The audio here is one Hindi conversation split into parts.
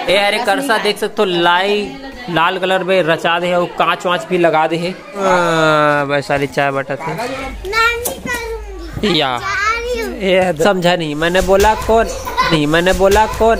ए अरे करसा देख सकते हो, लाल कलर में रचा दे है, वो कांच वाँच भी लगा दे है। वैशाली चाय बटा थे या ये समझा नहीं, मैंने बोला कौन नहीं, मैंने बोला कौन।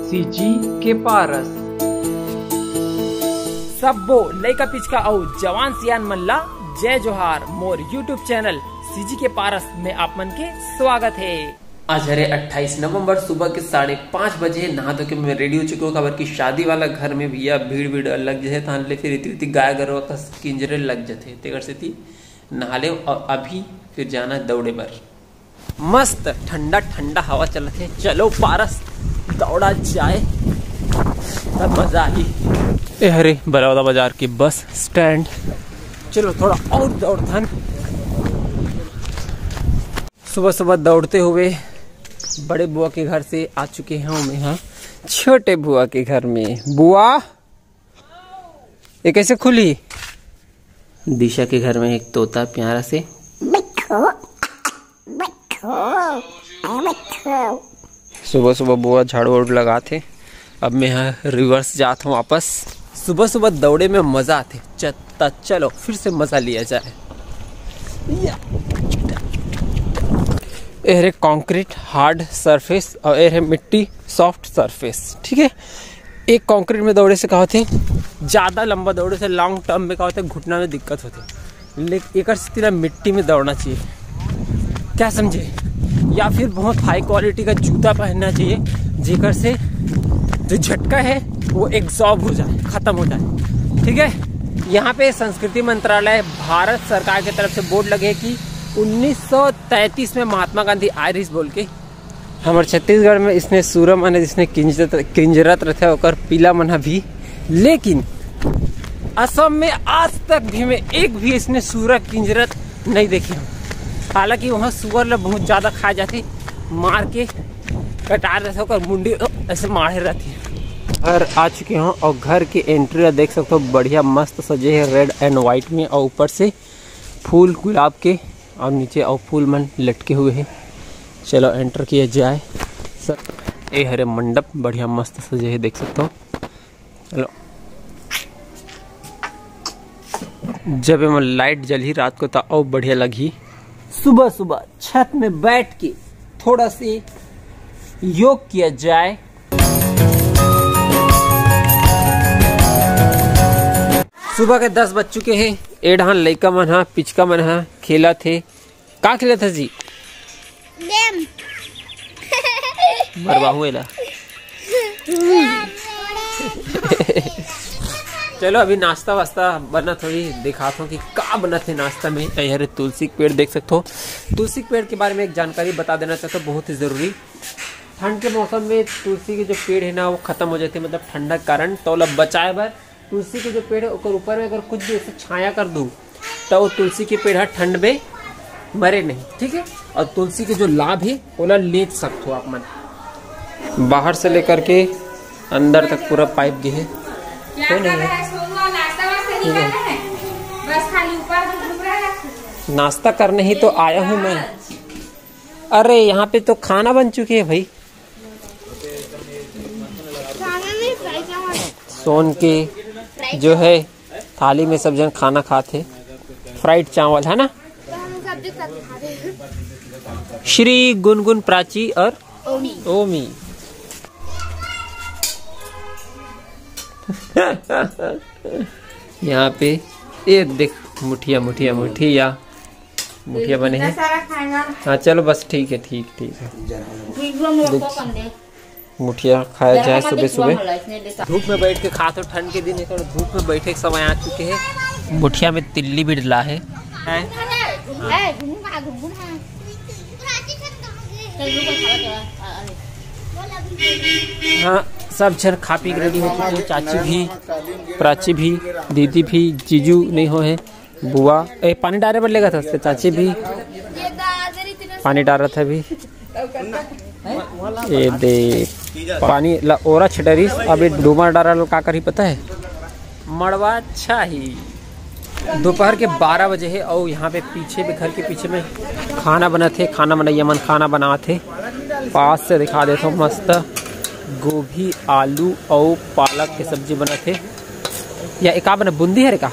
सीजी के पारस सबो लइका पिचका और जवान सियान मल्ला जय जोहार मोर यूट्यूब चैनल सीजी के पारस में आप मन के स्वागत है। आज है 28 नवंबर सुबह के 5:30 बजे। नहा धो के मैं रेडी हो चुका हूँ। खबर की शादी वाला घर में भैया भीड़ लग जाए तान ले, फिर इतनी गाय गरो किंजरे लग जाते तेगर से थी नहा ले। और अभी फिर जाना दौड़े पर, मस्त ठंडा ठंडा हवा चलते है। चलो पारस दौड़ा जाए तब मजा आई। अरे बड़ौदा बाजार की बस स्टैंड, चलो थोड़ा और दौड़थन। सुबह सुबह दौड़ते हुए बड़े बुआ के घर से आ चुके हैं मैं यहाँ छोटे बुआ के घर में। बुआ ये कैसे खुली? दिशा के घर में एक तोता प्यारा से सुबह सुबह बुआ झाड़ू वाड़ू लगाते। अब मैं यहाँ रिवर्स जाता हूँ वापस। सुबह सुबह दौड़े में मजा आते। चलो फिर से मजा लिया जाए। ये कंक्रीट हार्ड सरफेस और ये मिट्टी सॉफ्ट सरफेस, ठीक है। एक कंक्रीट में दौड़े से क्या होते, ज़्यादा लंबा दौड़े से लॉन्ग टर्म में क्या होता है, घुटना में दिक्कत होती। लेकिन एक सीधा मिट्टी में दौड़ना चाहिए, क्या समझे? या फिर बहुत हाई क्वालिटी का जूता पहनना चाहिए जेकर से जो झटका है वो एग्जॉर्ब हो जाए, खत्म हो जाए, ठीक है। यहाँ पे संस्कृति मंत्रालय भारत सरकार की तरफ से बोर्ड लगे कि 1933 में महात्मा गांधी आयरिश बोल के हमारे छत्तीसगढ़ में इसने सूरा मना जिसने किंजरत रखे होकर पीला मना भी। लेकिन असम में आज तक भी में एक भी इसने सूरा किंजरत नहीं देखी। हालांकि वहाँ सुअर बहुत ज़्यादा खाए जाती, मार के कटार रहते होकर मुंडी ऐसे मारे रहती है। घर आ चुके हैं और घर की एंट्री देख सकते हो, बढ़िया मस्त सजे है रेड एंड वाइट में। और ऊपर से फूल गुलाब के और नीचे और फूल मन लटके हुए हैं। चलो एंटर किया जाए। सर ये हरे मंडप बढ़िया मस्त सजे है, देख सकते हो। चलो जब मैं लाइट जली रात को तो और बढ़िया लगी। सुबह सुबह छत में बैठ के थोड़ा सी योग किया जाए। सुबह के 10 बज चुके हैं। एढ़ान लइका मन हा पिचका मन हा खेला थे। का खेला था जी? गेम मरवाहू एला। चलो अभी नाश्ता वास्ता बना, थोड़ी दिखाता हूँ कि का बना थे नाश्ता में। यहाँ तुलसी के पेड़ देख सकते हो। तुलसी के पेड़ के बारे में एक जानकारी बता देना चाहता हूँ, बहुत ही जरूरी। ठंड के मौसम में तुलसी के जो पेड़ है ना वो खत्म हो जाते, मतलब ठंडा कारण। तो बचाए बर तुलसी के जो पेड़ है ऊपर में अगर कुछ भी ऐसे छाया कर दूं तो वो तुलसी के पेड़ है ठंड में मरे नहीं, ठीक है। और तुलसी के जो लाभ है वो ले सकते हो आप मन। बाहर से लेकर के अंदर तक पूरा पाइप गे है। तो नहीं है नाश्ता करने ही तो आया हूँ मैं। अरे यहाँ पे तो खाना बन चुके हैं भाई। सोन के जो है थाली में सब जन खाना खाते, फ्राइड चावल है ना। श्री गुनगुन, प्राची और ओमी। यहाँ पे ये देख मुठिया बने हैं। हाँ चलो बस ठीक है, ठीक है। मुठिया खाया जाए सुबह सुबह। धूप में बैठ के खा तो ठंड के दिन है तो धूप में बैठे के समय आ चुके हैं। मुठिया में तिल्ली भी डला है। हाँ सब जन खा पी रेडी हो चुके हैं। चाची भी, प्राची भी, दीदी भी, जीजू नहीं हो है, बुआ पानी डाले पर लेगा था। चाची भी पानी डाल रहा था अभी। ये देख पानी ओरा छिटरीस अभी डूबा डारा लो का करी पता है, मड़वा छाही। दोपहर के 12 बजे है और यहाँ पे पीछे भी घर के पीछे में खाना बना थे। खाना बनाइए मन खाना बना थे, पास से दिखा देता हूँ। मस्त गोभी आलू और पालक के सब्जी बना थे। या एक बना बूंदी है रे का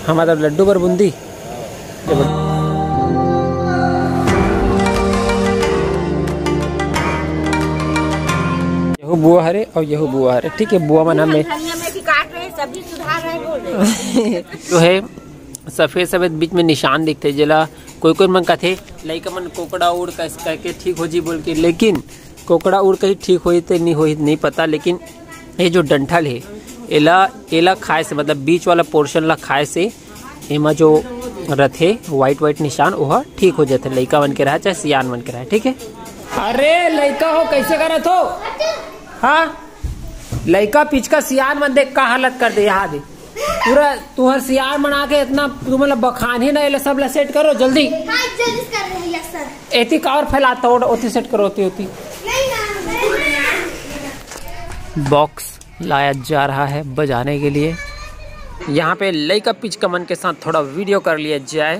हाँ मतलब लड्डू पर बूंदी। यहू बुआ हरे और यहू बुआ हरे। ठीक है बुआ मन हमें जो है सफेद सफेद बीच में निशान दिखते जिला कोई कोई मन कहते लइका मन कोकड़ा उड़ करके ठीक हो जी बोल के, लेकिन कोकड़ा उड़ कहीं ठीक होई तो नहीं पता। लेकिन ये जो डंठल है एला खाए से मतलब बीच वाला पोर्शन ला खाए से एमा जो रथे वाइट निशान वह ठीक हो जाते लइका मन के रहा चाहे सियान मन के रहा। ठीक है अरे लइका हो कैसे करत हो हाँ लइका पिचका सियान मन देख का हालत कर दे यहाँ दे पूरा तुहर सियान बना के इतना तुम मतलब बखान ही ना सब ला सेट करो जल्दी एती का और फैलाता हो ओती सेट करो होती बॉक्स लाया जा रहा है बजाने के लिए। यहाँ पे लइका पिचका मन के साथ थोड़ा वीडियो कर लिया जाए।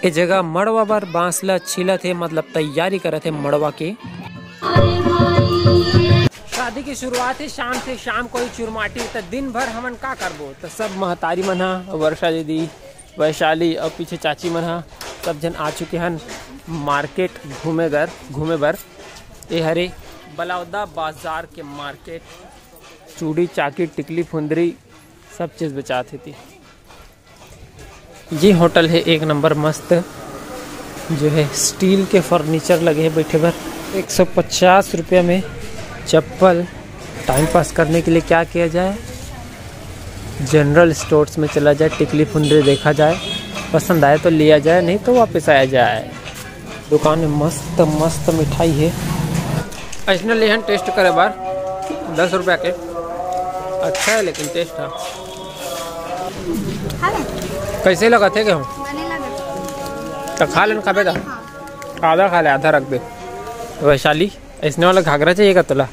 ये जगह मड़वा बार बांसला छिला थे मतलब तैयारी कर रहे थे मड़वा के। शादी की शुरुआत है शाम से, शाम को ही चुरमाटी तो दिन भर हमन का करबो तो सब महतारी मन वर्षा दीदी वैशाली और पीछे चाची मन सब जन आ चुके हैं मार्केट घूमे बर। ये हरे बलौदा बाजार के मार्केट चूड़ी चाकी टिकली फुंदरी सब चीज़ बेचाती थी। ये होटल है एक नंबर मस्त जो है स्टील के फर्नीचर लगे हैं बैठे भर। 150 रुपये में चप्पल। टाइम पास करने के लिए क्या किया जाए जनरल स्टोर्स में चला जाए टिकली फुंदरी देखा जाए पसंद आए तो लिया जाए नहीं तो वापस आया जाए। दुकान में मस्त मस्त मिठाई है। ऐसा लेहन टेस्ट करे बार 10 रुपया के अच्छा है लेकिन टेस्ट है कैसे लगा थे गेहूँ तो खा लेना खाबे आधा खा ले आधा रख दे। वैशाली ऐसने वाला घाघरा चाहिएगा तुला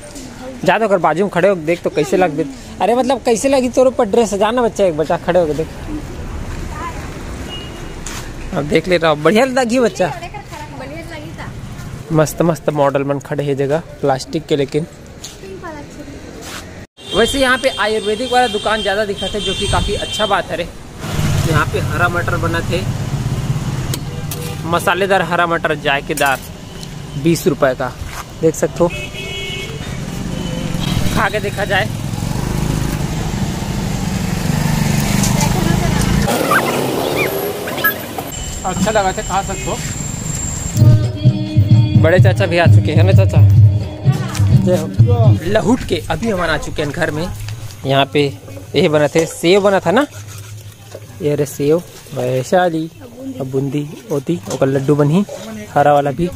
जा तो कर बाजू में खड़े हो देख तो कैसे लग दे। अरे मतलब कैसे लगी तोर ऊपर ड्रेस सजाना बच्चा एक बच्चा खड़े हो देख अब देख ले रहा बढ़िया लगी बच्चा मस्त मस्त मॉडल मन खड़े है जगह प्लास्टिक के। लेकिन वैसे यहाँ पे आयुर्वेदिक वाला दुकान ज़्यादा दिखा था जो कि काफ़ी अच्छा बात है रे। यहाँ पे हरा मटर बना थे मसालेदार हरा मटर जायकेदार 20 रुपए का देख सकते हो खा के देखा जाए। अच्छा लगा था खा सकते हो। बड़े चाचा भी आ चुके हैं ना चाचा लहुट के अभी हम आ चुके हैं घर में। यहाँ पे ये बना थे सेव बना था ना ये रे सेव वैशाली अब बूंदी होती और लड्डू बनी हरा वाला भी।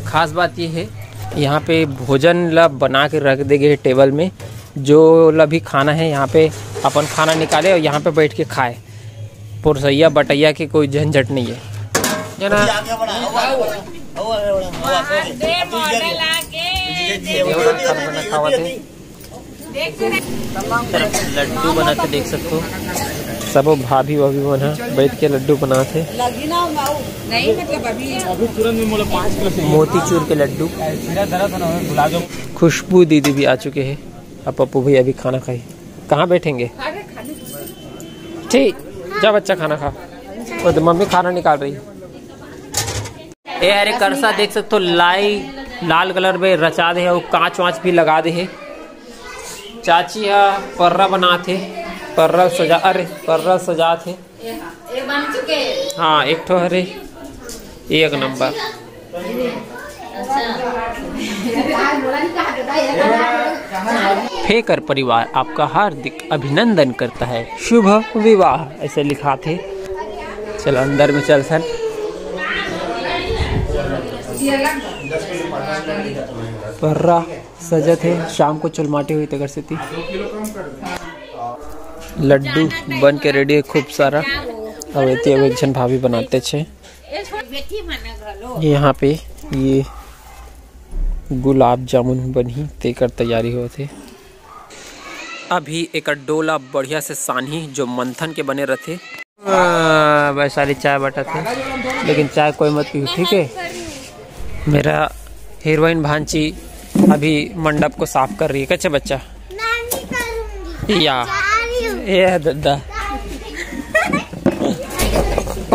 खास बात ये है यहाँ पे भोजन ला बना के रख दे गए टेबल में जो ला भी खाना है यहाँ पे अपन खाना निकाले और यहाँ पे बैठ के खाए। पुरसैया बटैया की कोई झंझट नहीं है ना। लड्डू बनाते देख सकते हो सब भाभी भाभी बना बैठ के लड्डू बनाते मोतीचूर के लड्डू। खुशबू दीदी भी आ चुके हैं अब पप्पू भैया भी खाना खाए। कहाँ बैठेंगे ठीक जा बच्चा खाना खा और तो मम्मी खाना निकाल रही है। अरे करसा देख सकते हो लाल कलर में रचा दे है और कांच वाँच भी लगा दे है। चाची है पर्रा बनाते पर्रा सजा थे हाँ एक ठो हरे एक नंबर। फेकर परिवार आपका हार्दिक अभिनंदन करता है शुभ विवाह ऐसे लिखा थे। चलो अंदर में चल सर पर्रा सजा थे शाम को चुलमाटी हुई तगर से थी। लड्डू बन के रेडी है खूब सारा अब एक जन भाभी बनाते छे। यहाँ पे ये गुलाब जामुन बनी तेकर तैयारी होते। अभी एक डोला बढ़िया से सानी जो मंथन के बने रहते वैशाली चाय बटा थे लेकिन चाय कोई मत पी ठीक है। मेरा हीरोइन भांची अभी मंडप को साफ कर रही है। कैसे बच्चा या ये दादा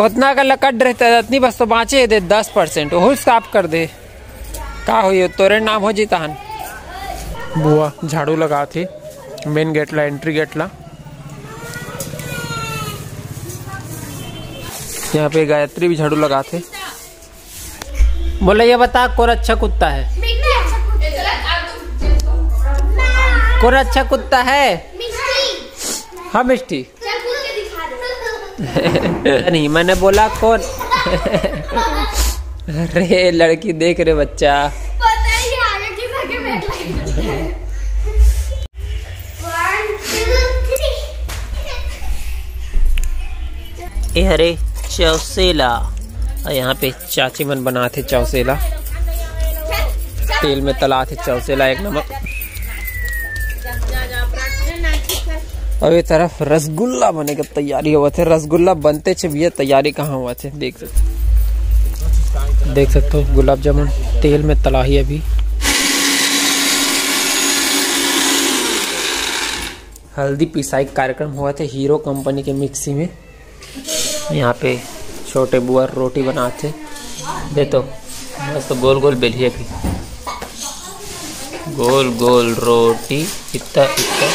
उतना का लकड़ रहता है इतनी बस तो बाँचे दे 10% वो साफ कर दे का हो तोरे नाम हो जीता हन। बुआ झाड़ू लगा थे मेन गेट ला एंट्री गेट ला। यहाँ पे गायत्री भी झाड़ू लगा थे। बोले ये बता कौन अच्छा कुत्ता है? कौन अच्छा कुत्ता है? हाँ मिष्टी नहीं मैंने बोला कौन। अरे लड़की देख रहे बच्चा। अरे चौसेला और यहाँ पे चाची मन बना थे चौसेला तेल में तला थे चौसेला एक नमक। और ये तरफ रसगुल्ला बने की तैयारी हुआ थे। रसगुल्ला बनते छे भैया तैयारी कहाँ हुआ थे देख सकते हो। गुलाब जामुन तेल में तला ही अभी। हल्दी पिसाई कार्यक्रम हुआ थे हीरो कंपनी के मिक्सी में। यहाँ पे छोटे बुआ रोटी बनाते दे तो बस तो गोल गोल बेलिए भी गोल गोल रोटी इतना इतना।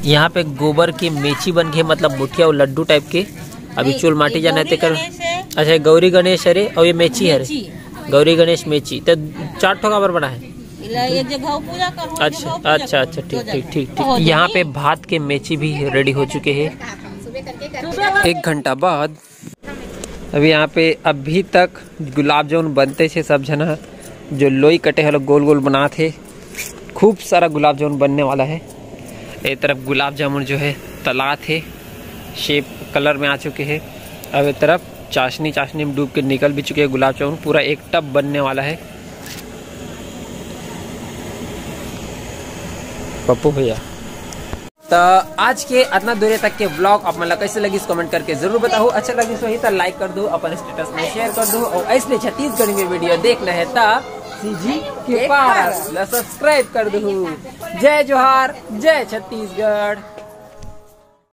यहाँ पे गोबर की मेची बन गई मतलब मुठिया और लड्डू टाइप के। अभी चूल माटी जाना ते कर। अच्छा गौरी गणेश अरे और ये मेची है गौरी गणेश मेची तो 4 ठो काबर बना है। अच्छा अच्छा अच्छा ठीक ठीक ठीक ठीक। यहाँ पे भात के मेची भी रेडी हो चुके हैं 1 घंटा बाद। अभी यहाँ पे अभी तक गुलाब जामुन बनते थे सब जना जो लोई कटे हलो गोल गोल बना थे। खूब सारा गुलाब जामुन बनने वाला है। एक तरफ गुलाब जामुन जो है तला थे शेप कलर में आ चुके हैं। अब एक तरफ चाशनी में डूब के निकल भी चुके हैं गुलाब जामुन। पूरा एक टब बनने वाला है। पप्पू भैया तो आज के इतना दूर तक के ब्लॉग आप मतलब कैसे लगी कमेंट करके जरूर बताओ। अच्छा लगी तो लाइक कर दो अपन स्टेटस में शेयर कर दो और ऐसे छत्तीसगढ़ी में वीडियो देखना है तब सीजी के पास सब्सक्राइब कर दो। जय जोहार जय छत्तीसगढ़।